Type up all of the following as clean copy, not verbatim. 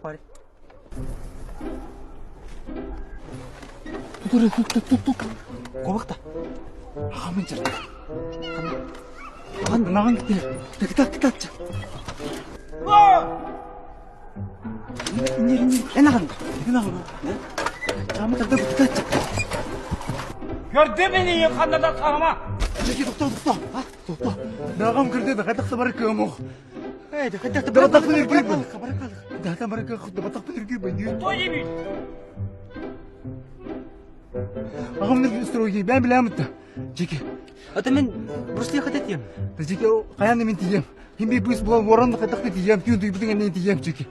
пари. Тут. Говахта. Хамын жир. Хан наган тэгтат. Энаган. Чамд тэгтат. Gördün beni yıkanada tanıma. Жиги тоқтоо. Нагам гэрдээ гадагт барах юм уу? Гадагт Батах пэлгэр бай. Дата барах батах пэлгэр бай. Кто ебит? Агам нэг стройги бай билэмт. Жиги. Одоо мен Брюс Ли хадад юм. Жиги гаяны минь тийм. Химби бүс бол ворон гадагт тийм юу дийбдэн нэг тийм жиги.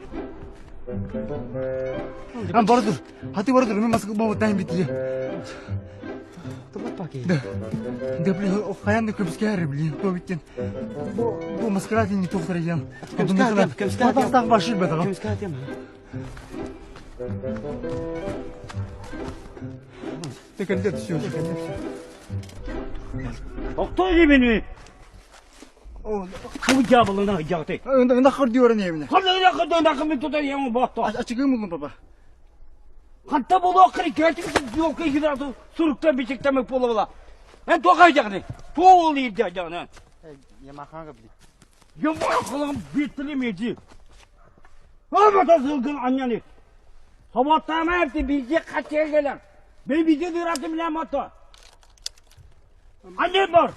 Ам бордор. Хати бордор мен маск боо тайм бит юм. Да блин, хаяны көбскээр блин, төвитэн. Бо маскарадын тухтар юм. Көбскээр башил байдаг. Көбскээр юм. Тэкэндээ шүү. Кто ебит? Оо, Кого дьявола на ягты? энэ хахад юу нэ юм. Хадаа туда юм бото. Ачиг юм баба. Хатта болоо крик гэтик yok играл сурукта бичектэмэг боловла. Эн тогай жагны. Пол ийдэ жагны. Ямаханга бли. Ямаханга битлемеди. Амата зылгын анняны. Хаватамай бизе качелгелер. Ben bize diratım lamato. Annem var.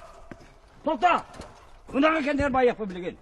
Tokta. Bundan kendiler bay yapabilgin.